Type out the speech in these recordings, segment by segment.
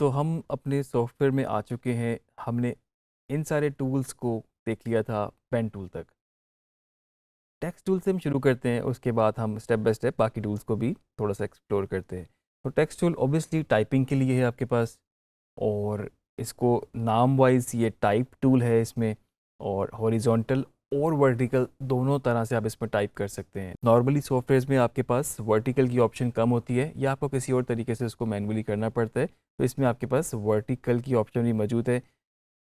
तो हम अपने सॉफ्टवेयर में आ चुके हैं। हमने इन सारे टूल्स को देख लिया था पेन टूल तक। टेक्स्ट टूल से हम शुरू करते हैं, उसके बाद हम स्टेप बाय स्टेप बाकी टूल्स को भी थोड़ा सा एक्सप्लोर करते हैं। तो टेक्स्ट टूल ऑब्वियसली टाइपिंग के लिए है आपके पास, और इसको नाम वाइज ये टाइप टूल है इसमें, और हॉरिजॉन्टल और वर्टिकल दोनों तरह से आप इसमें टाइप कर सकते हैं। नॉर्मली सॉफ्टवेयर में आपके पास वर्टिकल की ऑप्शन कम होती है, या आपको किसी और तरीके से उसको मैनुअली करना पड़ता है, तो इसमें आपके पास वर्टिकल की ऑप्शन भी मौजूद है।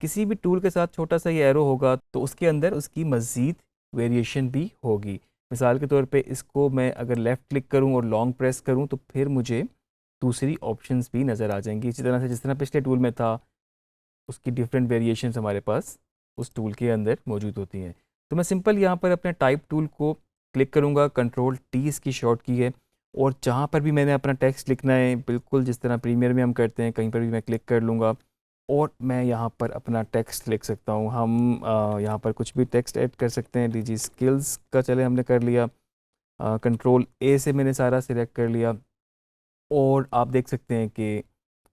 किसी भी टूल के साथ छोटा सा ये एरो होगा तो उसके अंदर उसकी मज़ीद वेरिएशन भी होगी। मिसाल के तौर पे इसको मैं अगर लेफ़्ट क्लिक करूं और लॉन्ग प्रेस करूं तो फिर मुझे दूसरी ऑप्शंस भी नज़र आ जाएंगी। इसी तरह से जिस तरह पिछले टूल में था, उसकी डिफरेंट वेरिएशंस हमारे पास उस टूल के अंदर मौजूद होती हैं। तो मैं सिंपल यहाँ पर अपने टाइप टूल को क्लिक करूँगा, कंट्रोल टी इसकी शॉर्ट की है, और जहाँ पर भी मैंने अपना टेक्स्ट लिखना है, बिल्कुल जिस तरह प्रीमियर में हम करते हैं, कहीं पर भी मैं क्लिक कर लूँगा और मैं यहाँ पर अपना टेक्स्ट लिख सकता हूँ। हम यहाँ पर कुछ भी टेक्स्ट ऐड कर सकते हैं। लीजिए स्किल्स का, चले हमने कर लिया, कंट्रोल ए से मैंने सारा सिलेक्ट कर लिया, और आप देख सकते हैं कि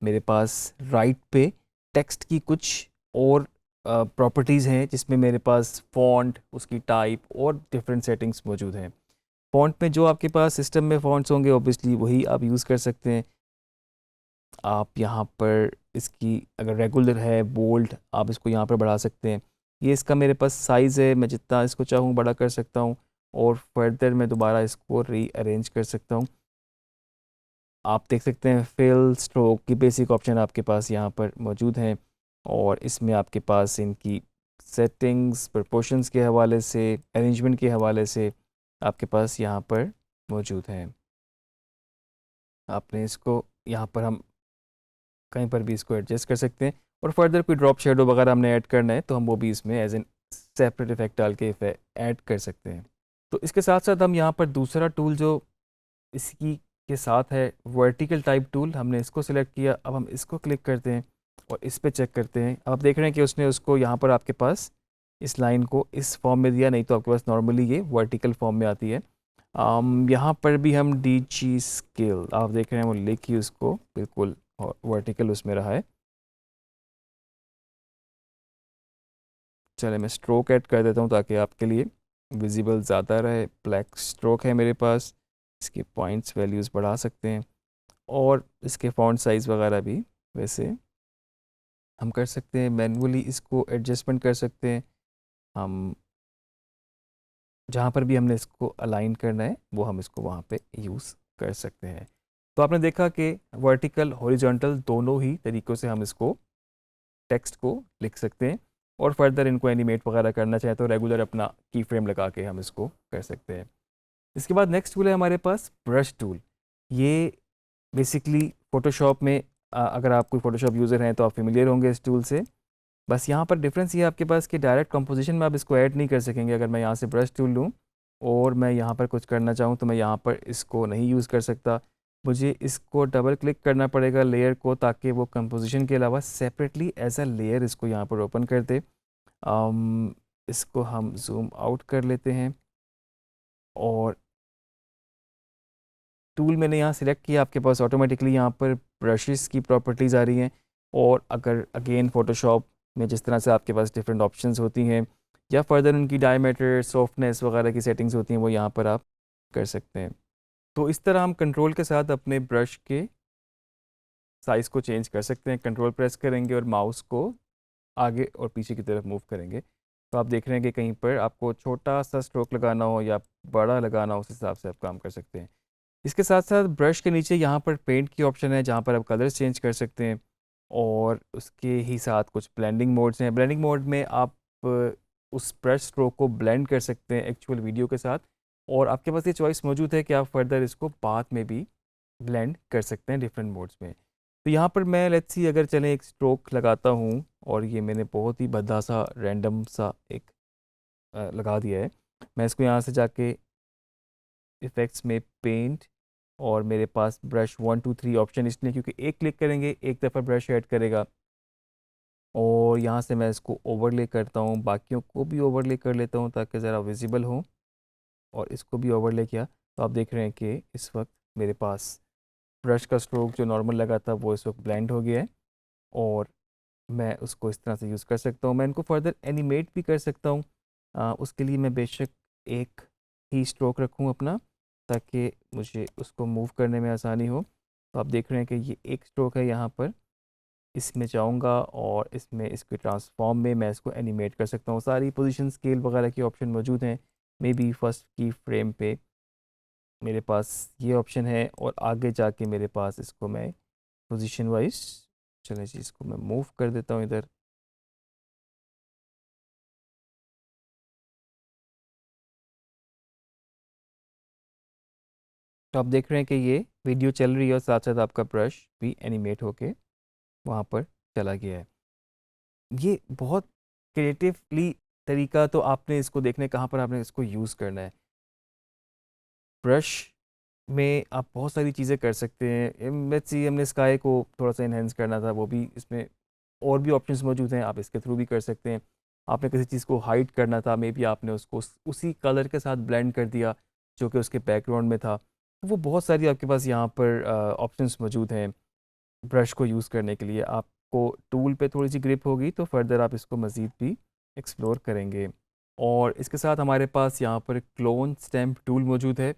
मेरे पास राइट पे टेक्स्ट की कुछ और प्रॉपर्टीज़ हैं, जिसमें मेरे पास फ़ॉन्ट, उसकी टाइप और डिफरेंट सेटिंग्स मौजूद हैं। फ़ॉन्ट में जो आपके पास सिस्टम में फ़ॉन्ट्स होंगे ऑब्वियसली वही आप यूज़ कर सकते हैं। आप यहाँ पर इसकी अगर रेगुलर है, बोल्ड, आप इसको यहाँ पर बढ़ा सकते हैं। ये इसका मेरे पास साइज़ है, मैं जितना इसको चाहूँ बड़ा कर सकता हूँ, और फर्दर मैं दोबारा इसको रीअरेंज कर सकता हूँ। आप देख सकते हैं फिल स्ट्रोक की बेसिक ऑप्शन आपके पास यहाँ पर मौजूद हैं, और इसमें आपके पास इनकी सेटिंग्स, प्रोपोर्शंस के हवाले से, अरेंजमेंट के हवाले से आपके पास यहाँ पर मौजूद हैं। आपने इसको यहाँ पर हम कहीं पर भी इसको एडजस्ट कर सकते हैं, और फर्दर कोई ड्रॉप शेडो वगैरह हमने ऐड करना है तो हम वो भी इसमें एज एन सेपरेट इफेक्ट डाल के ऐड कर सकते हैं। तो इसके साथ साथ हम यहाँ पर दूसरा टूल जो इसकी के साथ है, वर्टिकल टाइप टूल, हमने इसको सिलेक्ट किया। अब हम इसको क्लिक करते हैं और इस पे चेक करते हैं। अब आप देख रहे हैं कि उसने उसको यहाँ पर आपके पास इस लाइन को इस फॉर्म में दिया, नहीं तो आपके पास नॉर्मली ये वर्टिकल फॉर्म में आती है। यहाँ पर भी हम डी जी स्केल, आप देख रहे हैं वो लिखी उसको बिल्कुल वर्टिकल उसमें रहा है। चले मैं स्ट्रोक ऐड कर देता हूँ ताकि आपके लिए विजिबल ज़्यादा रहे। ब्लैक स्ट्रोक है मेरे पास, इसके पॉइंट्स वैल्यूज़ बढ़ा सकते हैं, और इसके फ़ॉन्ट साइज़ वगैरह भी वैसे हम कर सकते हैं। मैनुअली इसको एडजस्टमेंट कर सकते हैं। हम जहाँ पर भी हमने इसको अलाइन करना है वो हम इसको वहाँ पे यूज़ कर सकते हैं। तो आपने देखा कि वर्टिकल, हॉरिजॉन्टल दोनों ही तरीक़ों से हम इसको टेक्स्ट को लिख सकते हैं, और फर्दर इनको एनिमेट वगैरह करना चाहें तो रेगुलर अपना की फ्रेम लगा के हम इसको कर सकते हैं। इसके बाद नेक्स्ट टूल है हमारे पास ब्रश टूल। ये बेसिकली फ़ोटोशॉप में अगर आप कोई फ़ोटोशॉप यूज़र हैं तो आप फेमिलियर होंगे इस टूल से। बस यहाँ पर डिफरेंस ये है आपके पास कि डायरेक्ट कंपोजिशन में आप इसको ऐड नहीं कर सकेंगे। अगर मैं यहाँ से ब्रश टूल लूँ और मैं यहाँ पर कुछ करना चाहूँ तो मैं यहाँ पर इसको नहीं यूज़ कर सकता। मुझे इसको डबल क्लिक करना पड़ेगा लेयर को, ताकि वो कंपोजिशन के अलावा सेपरेटली एज अ लेयर इसको यहाँ पर ओपन कर दे। इसको हम जूम आउट कर लेते हैं, और टूल मैंने यहाँ सिलेक्ट किया, आपके पास ऑटोमेटिकली यहाँ पर ब्रशेस की प्रॉपर्टीज़ आ रही हैं। और अगर अगेन फ़ोटोशॉप में जिस तरह से आपके पास डिफरेंट ऑप्शंस होती हैं, या फर्दर उनकी डायमीटर, सॉफ्टनेस वगैरह की सेटिंग्स होती हैं, वो यहाँ पर आप कर सकते हैं। तो इस तरह हम कंट्रोल के साथ अपने ब्रश के साइज़ को चेंज कर सकते हैं। कंट्रोल प्रेस करेंगे और माउस को आगे और पीछे की तरफ मूव करेंगे, तो आप देख रहे हैं कि कहीं पर आपको छोटा सा स्ट्रोक लगाना हो या बड़ा लगाना हो, उस हिसाब से आप काम कर सकते हैं। इसके साथ साथ ब्रश के नीचे यहाँ पर पेंट की ऑप्शन है, जहाँ पर आप कलर्स चेंज कर सकते हैं, और उसके ही साथ कुछ ब्लेंडिंग मोड्स हैं। ब्लेंडिंग मोड में आप उस ब्रश स्ट्रोक को ब्लेंड कर सकते हैं एक्चुअल वीडियो के साथ, और आपके पास ये चॉइस मौजूद है कि आप फर्दर इसको बाद में भी ब्लेंड कर सकते हैं डिफरेंट मोड्स में। तो यहाँ पर मैं लेट्स सी अगर चलें एक स्ट्रोक लगाता हूँ, और ये मैंने बहुत ही भद्दा सा रैंडम सा एक लगा दिया है। मैं इसको यहाँ से जाके इफ़ेक्ट्स में पेंट, और मेरे पास ब्रश 1 2 3 ऑप्शन इसलिए क्योंकि एक क्लिक करेंगे एक दफ़ा ब्रश ऐड करेगा, और यहाँ से मैं इसको ओवरले करता हूँ, बाकियों को भी ओवरले कर लेता हूँ ताकि ज़रा विजिबल हो, और इसको भी ओवरले किया। तो आप देख रहे हैं कि इस वक्त मेरे पास ब्रश का स्ट्रोक जो नॉर्मल लगा था वो इस वक्त ब्लेंड हो गया है, और मैं उसको इस तरह से यूज़ कर सकता हूँ। मैं इनको फर्दर एनिमेट भी कर सकता हूँ। उसके लिए मैं बेशक एक ही स्ट्रोक रखूँ अपना, ताकि मुझे उसको मूव करने में आसानी हो। तो आप देख रहे हैं कि ये एक स्ट्रोक है यहाँ पर, इसमें जाऊँगा और इसमें इसके ट्रांसफॉर्म में मैं इसको एनिमेट कर सकता हूँ। सारी पोजीशन स्केल वगैरह के ऑप्शन मौजूद हैं। मे बी फर्स्ट की फ्रेम पे मेरे पास ये ऑप्शन है और आगे जाके मेरे पास इसको मैं पोजीशन वाइज, चलें जी इसको मैं मूव कर देता हूँ इधर। तो आप देख रहे हैं कि ये वीडियो चल रही है और साथ साथ आपका ब्रश भी एनिमेट होके वहाँ पर चला गया है। ये बहुत क्रिएटिवली तरीका, तो आपने इसको देखना है कहाँ पर आपने इसको यूज़ करना है। ब्रश में आप बहुत सारी चीज़ें कर सकते हैं। लेट्स सी हमने स्काई को थोड़ा सा इन्हेंस करना था, वो भी इसमें और भी ऑप्शंस मौजूद हैं, आप इसके थ्रू भी कर सकते हैं। आपने किसी चीज़ को हाइड करना था, मे बी आपने उसको उसी कलर के साथ ब्लेंड कर दिया जो कि उसके बैकग्राउंड में था। तो वो बहुत सारी आपके पास यहाँ पर ऑप्शंस मौजूद हैं ब्रश को यूज़ करने के लिए। आपको टूल पे थोड़ी सी ग्रिप होगी तो फर्दर आप इसको मज़ीद भी एक्सप्लोर करेंगे। और इसके साथ हमारे पास यहाँ पर क्लोन स्टैम्प टूल मौजूद है।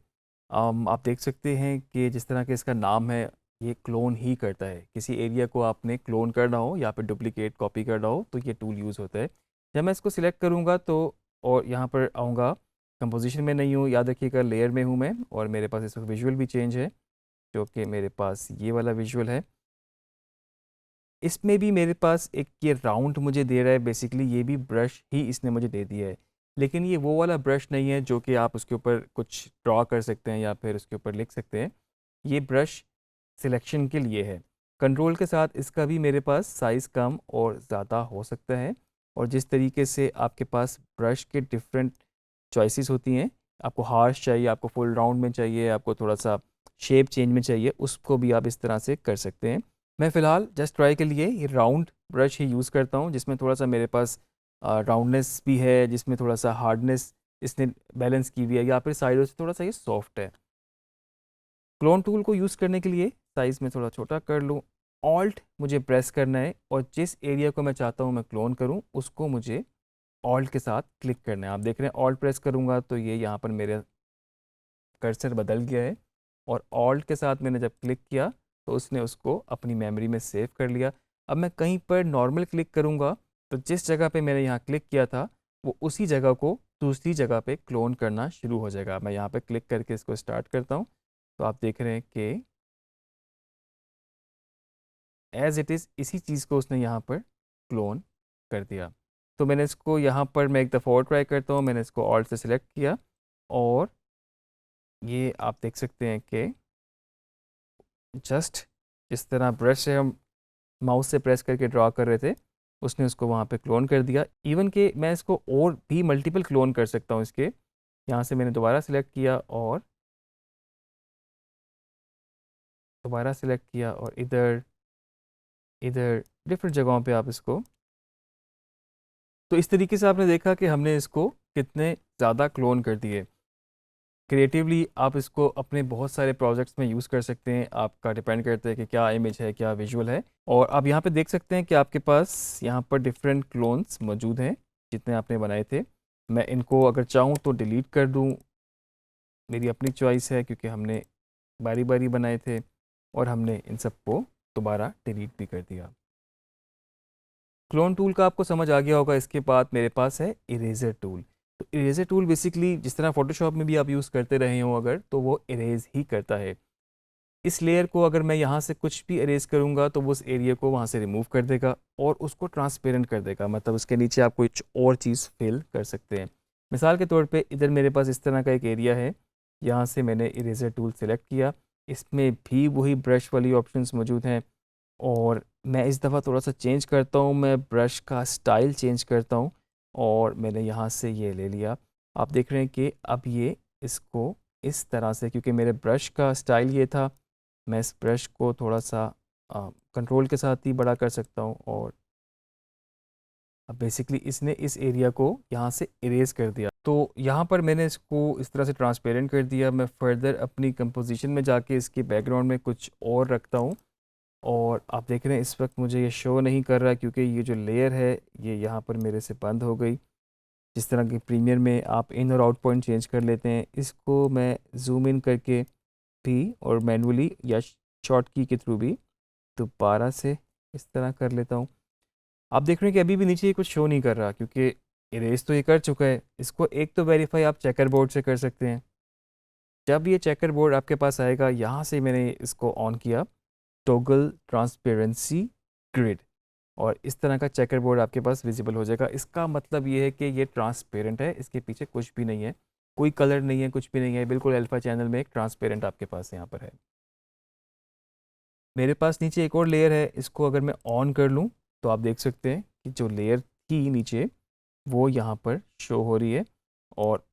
आप देख सकते हैं कि जिस तरह के इसका नाम है, ये क्लोन ही करता है। किसी एरिया को आपने क्लोन करना हो या फिर डुप्लीकेट कॉपी करना हो तो ये टूल यूज़ होता है। जब मैं इसको सिलेक्ट करूँगा तो और यहाँ पर आऊँगा, कंपोजिशन में नहीं हूँ, याद रखिएगा लेयर में हूँ मैं, और मेरे पास इस वक्त विजुअल भी चेंज है जो कि मेरे पास ये वाला विजुअल है। इसमें भी मेरे पास एक ये राउंड मुझे दे रहा है, बेसिकली ये भी ब्रश ही इसने मुझे दे दिया है। लेकिन ये वो वाला ब्रश नहीं है जो कि आप उसके ऊपर कुछ ड्रॉ कर सकते हैं या फिर उसके ऊपर लिख सकते हैं। ये ब्रश सिलेक्शन के लिए है। कंट्रोल के साथ इसका भी मेरे पास साइज़ कम और ज़्यादा हो सकता है, और जिस तरीके से आपके पास ब्रश के डिफरेंट चॉइसेस होती हैं, आपको हार्श चाहिए, आपको फुल राउंड में चाहिए, आपको थोड़ा सा शेप चेंज में चाहिए, उसको भी आप इस तरह से कर सकते हैं। मैं फ़िलहाल जस्ट ट्राई के लिए ये राउंड ब्रश ही यूज़ करता हूँ, जिसमें थोड़ा सा मेरे पास राउंडनेस भी है, जिसमें थोड़ा सा हार्डनेस इसने बैलेंस की हुई है, या फिर साइडों से थोड़ा सा ये सॉफ्ट है। क्लोन टूल को यूज़ करने के लिए साइज़ में थोड़ा छोटा कर लूँ, ऑल्ट मुझे प्रेस करना है और जिस एरिया को मैं चाहता हूँ मैं क्लोन करूँ उसको मुझे ऑल्ट के साथ क्लिक करना है। आप देख रहे हैं ऑल्ट प्रेस करूँगा तो ये यहाँ पर मेरे कर्सर बदल गया है, और ऑल्ट के साथ मैंने जब क्लिक किया तो उसने उसको अपनी मेमोरी में सेव कर लिया। अब मैं कहीं पर नॉर्मल क्लिक करूँगा तो जिस जगह पे मैंने यहाँ क्लिक किया था वो उसी जगह को दूसरी जगह पे क्लोन करना शुरू हो जाएगा। मैं यहाँ पे क्लिक करके इसको स्टार्ट करता हूँ तो आप देख रहे हैं कि एज़ इट इज़ इसी चीज़ को उसने यहाँ पर क्लोन कर दिया। तो मैंने इसको यहाँ पर मैं एक दफ़ा और ट्राई करता हूँ, मैंने इसको ऑल्ट से सिलेक्ट किया और ये आप देख सकते हैं कि जस्ट जिस तरह ब्रश से हम माउस से प्रेस करके ड्रा कर रहे थे, उसने उसको वहाँ पे क्लोन कर दिया। इवन कि मैं इसको और भी मल्टीपल क्लोन कर सकता हूँ इसके। यहाँ से मैंने दोबारा सिलेक्ट किया और दोबारा सिलेक्ट किया और इधर, इधर डिफरेंट जगहों पे आप इसको, तो इस तरीके से आपने देखा कि हमने इसको कितने ज़्यादा क्लोन कर दिए। क्रिएटिवली आप इसको अपने बहुत सारे प्रोजेक्ट्स में यूज़ कर सकते हैं, आपका डिपेंड करता है कि क्या इमेज है, क्या विजुअल है। और आप यहाँ पे देख सकते हैं कि आपके पास यहाँ पर डिफरेंट क्लोन्स मौजूद हैं जितने आपने बनाए थे। मैं इनको अगर चाहूँ तो डिलीट कर दूँ, मेरी अपनी चॉइस है, क्योंकि हमने बारी बारी बनाए थे और हमने इन सबको दोबारा डिलीट भी कर दिया। क्लोन टूल का आपको समझ आ गया होगा। इसके बाद मेरे पास है इरेज़र टूल। तो इरेज़र टूल बेसिकली जिस तरह फ़ोटोशॉप में भी आप यूज़ करते रहे हो अगर, तो वो इरेज़ ही करता है। इस लेयर को अगर मैं यहाँ से कुछ भी इरेज़ करूँगा तो वो उस एरिया को वहाँ से रिमूव कर देगा और उसको ट्रांसपेरेंट कर देगा, मतलब उसके नीचे आप कुछ और चीज़ फिल कर सकते हैं। मिसाल के तौर पे इधर मेरे पास इस तरह का एक एरिया है, यहाँ से मैंने इरेज़र टूल सेलेक्ट किया, इसमें भी वही ब्रश वाली ऑप्शंस मौजूद हैं, और मैं इस दफ़ा थोड़ा सा चेंज करता हूँ, मैं ब्रश का स्टाइल चेंज करता हूँ और मैंने यहाँ से ये ले लिया। आप देख रहे हैं कि अब ये इसको इस तरह से, क्योंकि मेरे ब्रश का स्टाइल ये था, मैं इस ब्रश को थोड़ा सा कंट्रोल के साथ ही बड़ा कर सकता हूँ, और अब बेसिकली इसने इस एरिया को यहाँ से इरेज़ कर दिया। तो यहाँ पर मैंने इसको इस तरह से ट्रांसपेरेंट कर दिया। मैं फर्दर अपनी कंपोजिशन में जाके इसके बैकग्राउंड में कुछ और रखता हूँ और आप देख रहे हैं इस वक्त मुझे ये शो नहीं कर रहा क्योंकि ये जो लेयर है ये यहाँ पर मेरे से बंद हो गई। जिस तरह की प्रीमियर में आप इन और आउट पॉइंट चेंज कर लेते हैं, इसको मैं जूम इन करके भी और मैनुअली या शॉर्ट की के थ्रू भी दोबारा से इस तरह कर लेता हूँ। आप देख रहे हैं कि अभी भी नीचे ये कुछ शो नहीं कर रहा क्योंकि इरेज तो ये कर चुका है। इसको एक तो वेरीफाई आप चेकर बोर्ड से कर सकते हैं। जब ये चेकर बोर्ड आपके पास आएगा, यहाँ से मैंने इसको ऑन किया, टॉगल ट्रांसपेरेंसी ग्रिड, और इस तरह का चेकर बोर्ड आपके पास विजिबल हो जाएगा। इसका मतलब ये है कि ये ट्रांसपेरेंट है, इसके पीछे कुछ भी नहीं है, कोई कलर नहीं है, कुछ भी नहीं है, बिल्कुल अल्फा चैनल में एक ट्रांसपेरेंट आपके पास यहाँ पर है। मेरे पास नीचे एक और लेयर है, इसको अगर मैं ऑन कर लूँ तो आप देख सकते हैं कि जो लेयर थी नीचे वो यहाँ पर शो हो रही है, और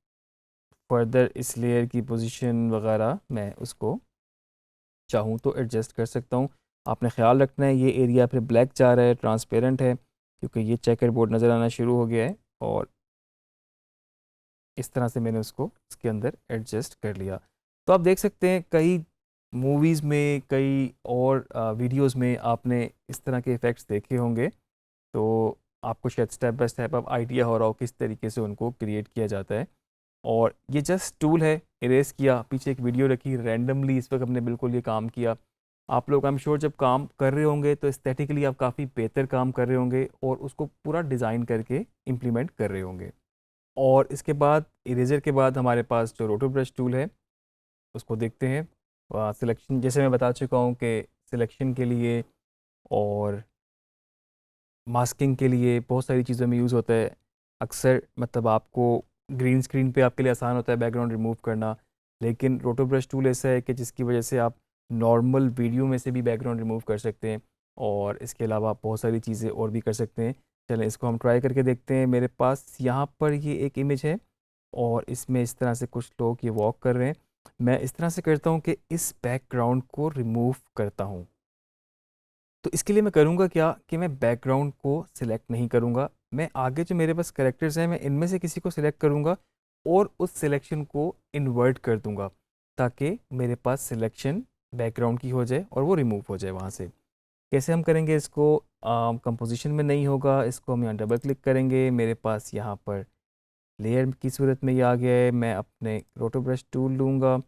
फर्दर इस लेयर की पोजीशन वगैरह मैं उसको चाहूँ तो एडजस्ट कर सकता हूँ। आपने ख्याल रखना है ये एरिया फिर ब्लैक जा रहा है, ट्रांसपेरेंट है, क्योंकि ये चेकर बोर्ड नज़र आना शुरू हो गया है, और इस तरह से मैंने उसको इसके अंदर एडजस्ट कर लिया। तो आप देख सकते हैं कई मूवीज़ में, कई और वीडियोस में आपने इस तरह के इफ़ेक्ट्स देखे होंगे, तो आपको शायद स्टेप बाय स्टेप अब आइडिया हो रहा हो किस तरीके से उनको क्रिएट किया जाता है। और ये जस्ट टूल है, इरेज किया, पीछे एक वीडियो रखी, रैंडमली इस वक्त हमने बिल्कुल ये काम किया। आप लोग आई एम श्योर जब काम कर रहे होंगे तो एस्थेटिकली आप काफ़ी बेहतर काम कर रहे होंगे और उसको पूरा डिज़ाइन करके इम्प्लीमेंट कर रहे होंगे। और इसके बाद इरेजर के बाद हमारे पास जो रोटो ब्रश टूल है उसको देखते हैं। सिलेक्शन जैसे मैं बता चुका हूँ कि सिलेक्शन के लिए और मास्किंग के लिए बहुत सारी चीज़ों में यूज़ होता है। अक्सर मतलब आपको ग्रीन स्क्रीन पे आपके लिए आसान होता है बैकग्राउंड रिमूव करना, लेकिन रोटो ब्रश टूल ऐसा है कि जिसकी वजह से आप नॉर्मल वीडियो में से भी बैकग्राउंड रिमूव कर सकते हैं, और इसके अलावा आप बहुत सारी चीज़ें और भी कर सकते हैं। चलें इसको हम ट्राई करके देखते हैं। मेरे पास यहाँ पर ये एक इमेज है और इसमें इस तरह से कुछ लोग ये वॉक कर रहे हैं। मैं इस तरह से करता हूँ कि इस बैकग्राउंड को रिमूव करता हूँ। तो इसके लिए मैं करूँगा क्या कि मैं बैकग्राउंड को सिलेक्ट नहीं करूँगा, मैं आगे जो मेरे पास कैरेक्टर्स हैं मैं इनमें से किसी को सिलेक्ट करूँगा और उस सिलेक्शन को इन्वर्ट कर दूँगा, ताकि मेरे पास सिलेक्शन बैकग्राउंड की हो जाए और वो रिमूव हो जाए वहाँ से। कैसे हम करेंगे इसको? कंपोजिशन में नहीं होगा, इसको हम यहाँ डबल क्लिक करेंगे, मेरे पास यहाँ पर लेयर की सूरत में ये आ गया है। मैं अपने रोटो ब्रश टूल लूँगा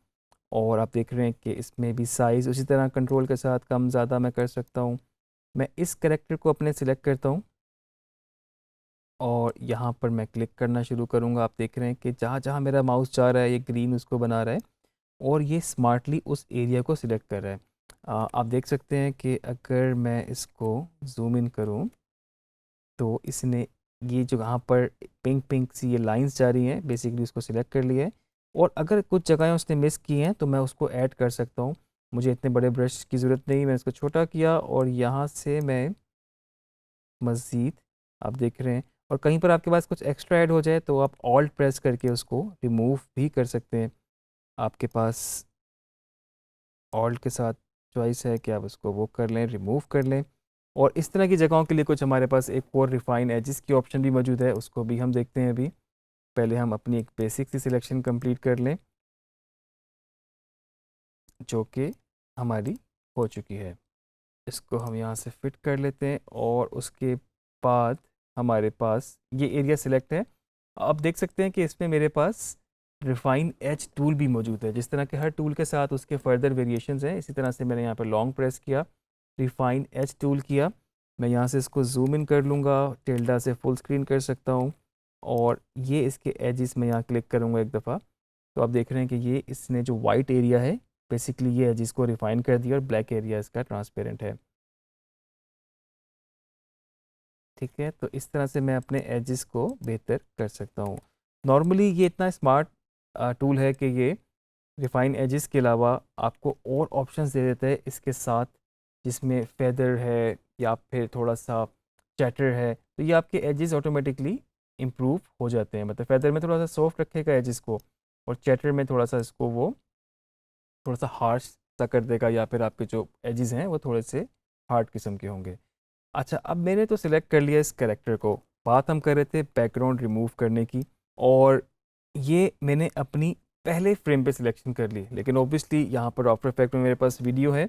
और आप देख रहे हैं कि इसमें भी साइज़ उसी तरह कंट्रोल के साथ कम ज़्यादा मैं कर सकता हूँ। मैं इस कैरेक्टर को अपने सिलेक्ट करता हूँ और यहाँ पर मैं क्लिक करना शुरू करूँगा। आप देख रहे हैं कि जहाँ जहाँ मेरा माउस जा रहा है ये ग्रीन उसको बना रहा है और ये स्मार्टली उस एरिया को सिलेक्ट कर रहा है। आप देख सकते हैं कि अगर मैं इसको जूम इन करूँ तो इसने ये जो यहाँ पर पिंक पिंक सी ये लाइंस जा रही हैं, बेसिकली उसको सिलेक्ट कर लिया है। और अगर कुछ जगहें उसने मिस की हैं तो मैं उसको ऐड कर सकता हूँ। मुझे इतने बड़े ब्रश की ज़रूरत नहीं, मैंने इसको छोटा किया और यहाँ से मैं मज़ीद, आप देख रहे हैं, और कहीं पर आपके पास कुछ एक्स्ट्रा ऐड हो जाए तो आप ऑल्ट प्रेस करके उसको रिमूव भी कर सकते हैं। आपके पास ऑल्ट के साथ चॉइस है कि आप उसको वो कर लें, रिमूव कर लें। और इस तरह की जगहों के लिए कुछ हमारे पास एक और रिफाइन एजेस की ऑप्शन भी मौजूद है, उसको भी हम देखते हैं अभी। पहले हम अपनी एक बेसिक सी सिलेक्शन कंप्लीट कर लें जो कि हमारी हो चुकी है। इसको हम यहाँ से फिट कर लेते हैं और उसके बाद हमारे पास ये एरिया सिलेक्ट है। आप देख सकते हैं कि इसमें मेरे पास रिफाइन एज टूल भी मौजूद है। जिस तरह के हर टूल के साथ उसके फर्दर वेरिएशंस हैं, इसी तरह से मैंने यहाँ पर लॉन्ग प्रेस किया, रिफाइन एज टूल किया, मैं यहाँ से इसको जूम इन कर लूँगा, टिल्डा से फुल स्क्रीन कर सकता हूँ और ये इसके एजिस में यहाँ क्लिक करूँगा एक दफ़ा, तो आप देख रहे हैं कि ये इसने जो वाइट एरिया है बेसिकली ये एजिस को रिफाइन कर दिया और ब्लैक एरिया इसका ट्रांसपेरेंट है। ठीक है, तो इस तरह से मैं अपने एजेस को बेहतर कर सकता हूँ। नॉर्मली ये इतना स्मार्ट टूल है कि ये रिफाइन एजेस के अलावा आपको और ऑप्शंस दे देता है इसके साथ, जिसमें फेदर है या फिर थोड़ा सा चैटर है, तो ये आपके एजेस ऑटोमेटिकली इम्प्रूव हो जाते हैं। मतलब फेदर में थोड़ा सा सॉफ्ट रखेगा एजेस को और चैटर में थोड़ा सा इसको वो थोड़ा सा हार्श सा कर देगा, या फिर आपके जो एजेस हैं वो थोड़े से हार्ड किस्म के होंगे। अच्छा, अब मैंने तो सिलेक्ट कर लिया इस कैरेक्टर को, बात हम कर रहे थे बैकग्राउंड रिमूव करने की, और ये मैंने अपनी पहले फ्रेम पे सिलेक्शन कर ली, लेकिन ऑब्वियसली यहाँ पर आफ्टर इफेक्ट में मेरे पास वीडियो है,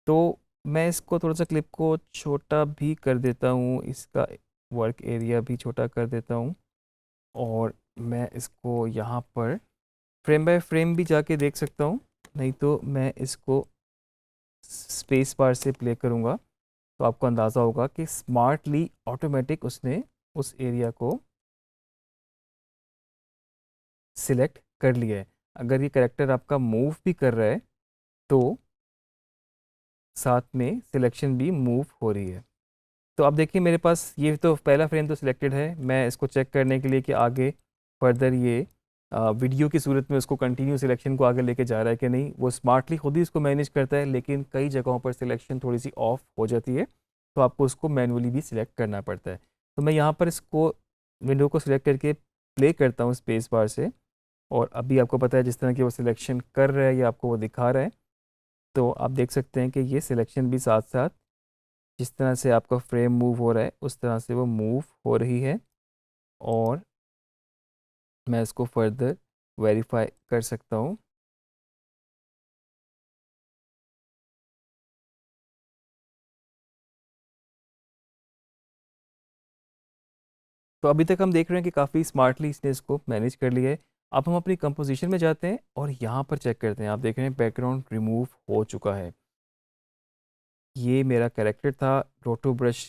तो मैं इसको थोड़ा सा क्लिप को छोटा भी कर देता हूँ, इसका वर्क एरिया भी छोटा कर देता हूँ, और मैं इसको यहाँ पर फ्रेम बाय फ्रेम भी जाके देख सकता हूँ, नहीं तो मैं इसको स्पेस बार से प्ले करूँगा तो आपको अंदाज़ा होगा कि स्मार्टली ऑटोमेटिक उसने उस एरिया को सिलेक्ट कर लिया है। अगर ये कैरेक्टर आपका मूव भी कर रहा है तो साथ में सिलेक्शन भी मूव हो रही है। तो आप देखिए मेरे पास ये तो पहला फ्रेम तो सिलेक्टेड है। मैं इसको चेक करने के लिए कि आगे फर्दर ये वीडियो की सूरत में उसको कंटिन्यू सिलेक्शन को आगे लेके जा रहा है कि नहीं, वो स्मार्टली खुद ही इसको मैनेज करता है, लेकिन कई जगहों पर सिलेक्शन थोड़ी सी ऑफ हो जाती है तो आपको उसको मैनुअली भी सिलेक्ट करना पड़ता है। तो मैं यहाँ पर इसको विंडो को सिलेक्ट करके प्ले करता हूँ स्पेस बार से, और अभी आपको पता है जिस तरह की वो सिलेक्शन कर रहा है या आपको वो दिखा रहा है, तो आप देख सकते हैं कि ये सिलेक्शन भी साथ साथ जिस तरह से आपका फ्रेम मूव हो रहा है उस तरह से वो मूव हो रही है। और मैं इसको फर्दर वेरीफाई कर सकता हूँ। तो अभी तक हम देख रहे हैं कि काफ़ी स्मार्टली इसने इसको मैनेज कर लिया है। अब हम अपनी कंपोजिशन में जाते हैं और यहाँ पर चेक करते हैं। आप देख रहे हैं बैकग्राउंड रिमूव हो चुका है। ये मेरा कैरेक्टर था, रोटो ब्रश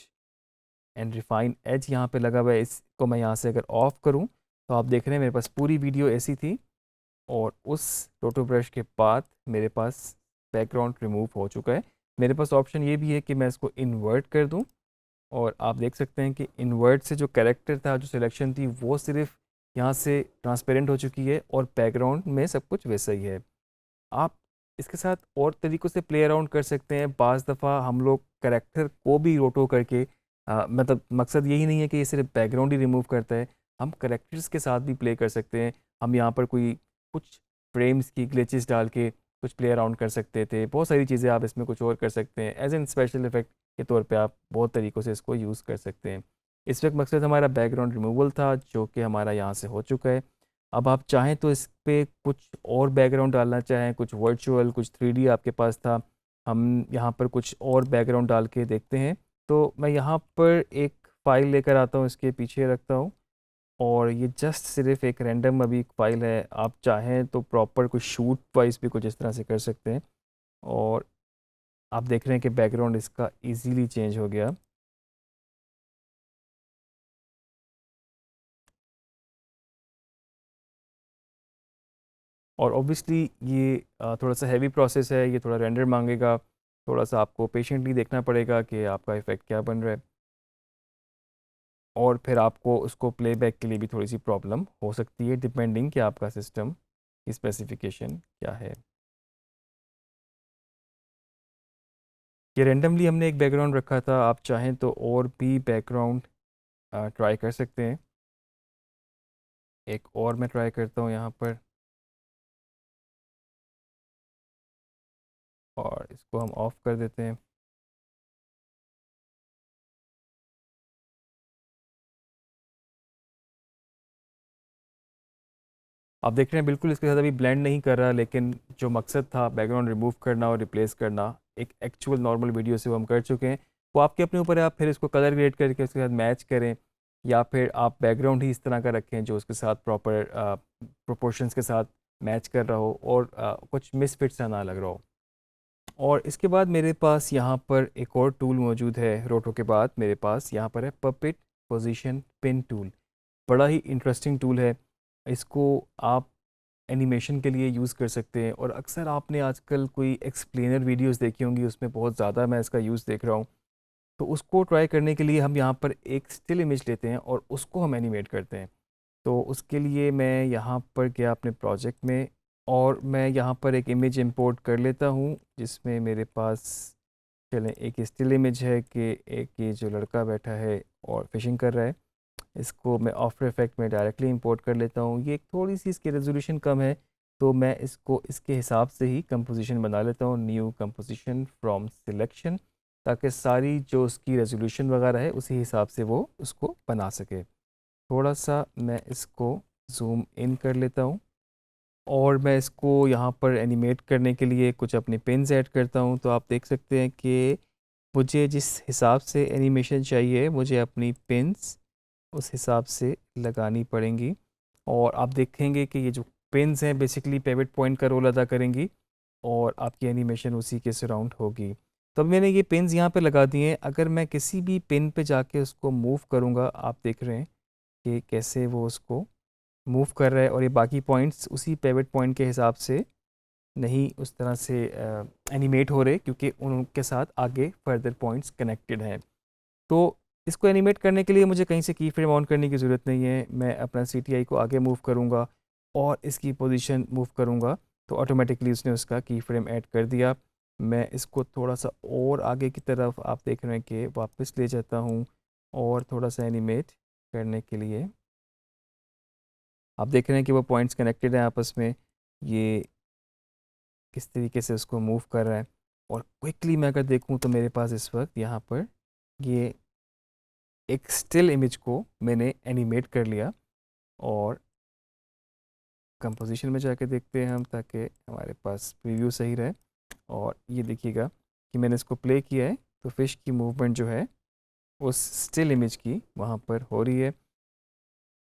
एंड रिफाइन एज यहाँ पे लगा हुआ है। इसको मैं यहाँ से अगर ऑफ करूँ तो आप देख रहे हैं मेरे पास पूरी वीडियो ऐसी थी, और उस रोटो ब्रश के बाद मेरे पास बैकग्राउंड रिमूव हो चुका है। मेरे पास ऑप्शन ये भी है कि मैं इसको इन्वर्ट कर दूं, और आप देख सकते हैं कि इन्वर्ट से जो कैरेक्टर था, जो सिलेक्शन थी, वो सिर्फ यहाँ से ट्रांसपेरेंट हो चुकी है और बैकग्राउंड में सब कुछ वैसा ही है। आप इसके साथ और तरीक़ों से प्ले अराउंड कर सकते हैं। बाज़ दफ़ा हम लोग कैरेक्टर को भी रोटो करके मतलब मकसद यही नहीं है कि ये सिर्फ बैकग्राउंड ही रिमूव करता है, हम कैरेक्टर्स के साथ भी प्ले कर सकते हैं। हम यहाँ पर कोई कुछ फ्रेम्स की ग्लिचेस डाल के कुछ प्ले अराउंड कर सकते थे। बहुत सारी चीज़ें आप इसमें कुछ और कर सकते हैं। एज एन स्पेशल इफेक्ट के तौर पे आप बहुत तरीक़ों से इसको यूज़ कर सकते हैं। इस वक्त मकसद हमारा बैकग्राउंड रिमूवल था, जो कि हमारा यहाँ से हो चुका है। अब आप चाहें तो इस पे कुछ और बैकग्राउंड डालना चाहें, कुछ वर्चुअल, कुछ 3D आपके पास था, हम यहाँ पर कुछ और बैकग्राउंड डाल के देखते हैं। तो मैं यहाँ पर एक फ़ाइल लेकर आता हूँ, इसके पीछे रखता हूँ, और ये जस्ट सिर्फ एक रैंडम अभी एक फ़ाइल है। आप चाहें तो प्रॉपर कुछ शूट वाइज भी कुछ इस तरह से कर सकते हैं, और आप देख रहे हैं कि बैकग्राउंड इसका इजीली चेंज हो गया। और ऑब्वियसली ये थोड़ा सा हैवी प्रोसेस है, ये थोड़ा रेंडर मांगेगा, थोड़ा सा आपको पेशेंटली देखना पड़ेगा कि आपका इफ़ेक्ट क्या बन रहा है, और फिर आपको उसको प्लेबैक के लिए भी थोड़ी सी प्रॉब्लम हो सकती है, डिपेंडिंग कि आपका सिस्टम की स्पेसिफिकेशन क्या है। ये रेंडमली हमने एक बैकग्राउंड रखा था, आप चाहें तो और भी बैकग्राउंड ट्राई कर सकते हैं। एक और मैं ट्राई करता हूँ यहाँ पर, और इसको हम ऑफ़ कर देते हैं। आप देख रहे हैं बिल्कुल इसके साथ अभी ब्लेंड नहीं कर रहा, लेकिन जो मकसद था बैकग्राउंड रिमूव करना और रिप्लेस करना एक एक्चुअल नॉर्मल वीडियो से वो हम कर चुके हैं। वो आपके अपने ऊपर है, आप फिर इसको कलर ग्रेड करके उसके साथ मैच करें, या फिर आप बैकग्राउंड ही इस तरह का रखें जो उसके साथ प्रॉपर प्रोपोर्शंस के साथ मैच कर रहा हो, और कुछ मिसफिट सा ना लग रहा हो। और इसके बाद मेरे पास यहाँ पर एक और टूल मौजूद है। रोटो के बाद मेरे पास यहाँ पर है पपेट पोजीशन पिन टूल। बड़ा ही इंटरेस्टिंग टूल है। इसको आप एनिमेशन के लिए यूज़ कर सकते हैं, और अक्सर आपने आजकल कोई एक्सप्लेनर वीडियोस देखी होंगी, उसमें बहुत ज़्यादा मैं इसका यूज़ देख रहा हूँ। तो उसको ट्राई करने के लिए हम यहाँ पर एक स्टिल इमेज लेते हैं और उसको हम एनिमेट करते हैं। तो उसके लिए मैं यहाँ पर गया अपने प्रोजेक्ट में, और मैं यहाँ पर एक इमेज इंपोर्ट कर लेता हूँ, जिसमें मेरे पास चलें एक स्टिल इमेज है कि एक ये जो लड़का बैठा है और फिशिंग कर रहा है। इसको मैं आफ्टर इफेक्ट में डायरेक्टली इंपोर्ट कर लेता हूँ। ये एक थोड़ी सी इसकी रेजोल्यूशन कम है, तो मैं इसको इसके हिसाब से ही कंपोजिशन बना लेता हूँ, न्यू कंपोजिशन फ्रॉम सिलेक्शन, ताकि सारी जो उसकी रेजोल्यूशन वगैरह है उसी हिसाब से वो उसको बना सके। थोड़ा सा मैं इसको जूम इन कर लेता हूँ, और मैं इसको यहाँ पर एनिमेट करने के लिए कुछ अपने पिन्स ऐड करता हूँ। तो आप देख सकते हैं कि मुझे जिस हिसाब से एनिमेशन चाहिए मुझे अपनी पिन्स उस हिसाब से लगानी पड़ेंगी, और आप देखेंगे कि ये जो पिन्स हैं बेसिकली पिवट पॉइंट का रोल अदा करेंगी और आपकी एनिमेशन उसी के सराउंड होगी। तो अब मैंने ये पिन्स यहाँ पे लगा दिए हैं। अगर मैं किसी भी पिन पे जाके उसको मूव करूँगा, आप देख रहे हैं कि कैसे वो उसको मूव कर रहा है, और ये बाकी पॉइंट्स उसी पिवट पॉइंट के हिसाब से नहीं उस तरह से एनिमेट हो रहे, क्योंकि उनके साथ आगे फर्दर पॉइंट्स कनेक्टेड हैं। तो इसको एनिमेट करने के लिए मुझे कहीं से की फ्रेम ऑन करने की ज़रूरत नहीं है। मैं अपना CTI को आगे मूव करूँगा और इसकी पोजीशन मूव करूँगा तो ऑटोमेटिकली उसने उसका की फ्रेम ऐड कर दिया। मैं इसको थोड़ा सा और आगे की तरफ आप देख रहे हैं कि वापस ले जाता हूँ और थोड़ा सा एनिमेट करने के लिए आप देख रहे हैं कि वो पॉइंट्स कनेक्टेड हैं आपस में। ये किस तरीके से उसको मूव कर रहा है, और क्विकली मैं अगर देखूं तो मेरे पास इस वक्त यहाँ पर ये एक स्टिल इमेज को मैंने एनिमेट कर लिया। और कंपोजिशन में जाके देखते हैं हम, ताकि हमारे पास प्रीव्यू सही रहे। और ये देखिएगा कि मैंने इसको प्ले किया है तो फिश की मूवमेंट जो है उस स्टिल इमेज की वहाँ पर हो रही है।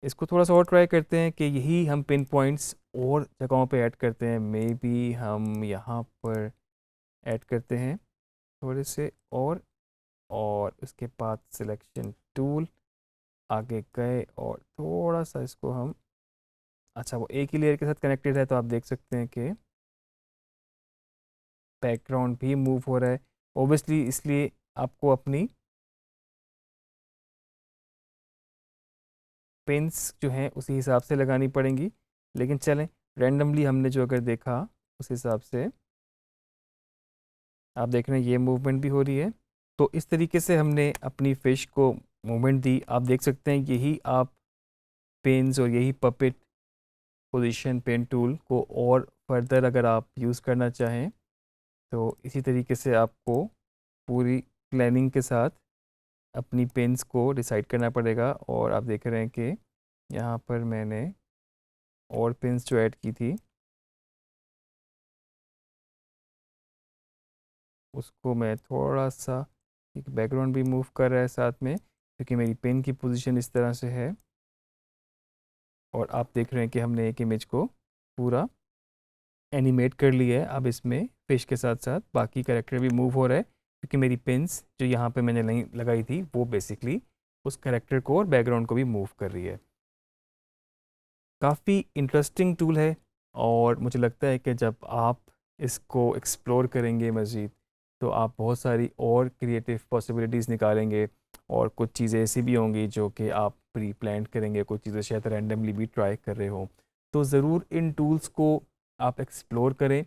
इसको थोड़ा सा और ट्राई करते हैं कि यही हम पिन पॉइंट्स और जगहों पे ऐड करते हैं। मे बी हम यहाँ पर ऐड करते हैं थोड़े से और उसके बाद सिलेक्शन टूल आगे गए और थोड़ा सा इसको हम, अच्छा वो एक ही लेयर के साथ कनेक्टेड है तो आप देख सकते हैं कि बैकग्राउंड भी मूव हो रहा है। ओबियसली इसलिए आपको अपनी पेंस जो हैं उसी हिसाब से लगानी पड़ेंगी। लेकिन चलें, रैंडमली हमने जो अगर देखा उस हिसाब से आप देख रहे हैं ये मूवमेंट भी हो रही है। तो इस तरीके से हमने अपनी फ़िश को मूवमेंट दी। आप देख सकते हैं यही आप पेन्स और यही पपेट पोजीशन पेन टूल को और फर्दर अगर आप यूज़ करना चाहें तो इसी तरीके से आपको पूरी प्लानिंग के साथ अपनी पेन्स को डिसाइड करना पड़ेगा। और आप देख रहे हैं कि यहाँ पर मैंने और पेन्स जो ऐड की थी उसको मैं थोड़ा सा, एक बैकग्राउंड भी मूव कर रहा है साथ में क्योंकि मेरी पेन की पोजीशन इस तरह से है। और आप देख रहे हैं कि हमने एक इमेज को पूरा एनिमेट कर लिया है। अब इसमें फिश के साथ साथ बाकी कैरेक्टर भी मूव हो रहा है क्योंकि मेरी पिन्स जो यहाँ पे मैंने नहीं लगाई थी वो बेसिकली उस कैरेक्टर को और बैकग्राउंड को भी मूव कर रही है। काफ़ी इंटरेस्टिंग टूल है और मुझे लगता है कि जब आप इसको एक्सप्लोर करेंगे मज़ीद तो आप बहुत सारी और क्रिएटिव पॉसिबिलिटीज़ निकालेंगे, और कुछ चीज़ें ऐसी भी होंगी जो कि आप प्री प्लान करेंगे, कुछ चीज़ें शायद रैंडमली भी ट्राई कर रहे हो। तो ज़रूर इन टूल्स को आप एक्सप्लोर करें।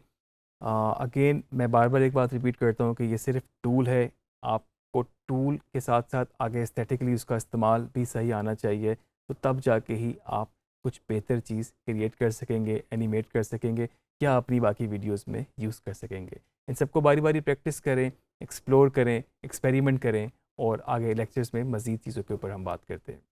अगेन मैं बार बार एक बात रिपीट करता हूँ कि ये सिर्फ टूल है। आपको टूल के साथ साथ आगे एस्थेटिकली उसका इस्तेमाल भी सही आना चाहिए, तो तब जाके ही आप कुछ बेहतर चीज़ क्रिएट कर सकेंगे, एनिमेट कर सकेंगे या अपनी बाकी वीडियोस में यूज़ कर सकेंगे। इन सबको बारी बारी प्रैक्टिस करें, एक्सप्लोर करें, एक्सपेरिमेंट करें, और आगे लेक्चर्स में मज़ीद चीज़ों के ऊपर हम बात करते हैं।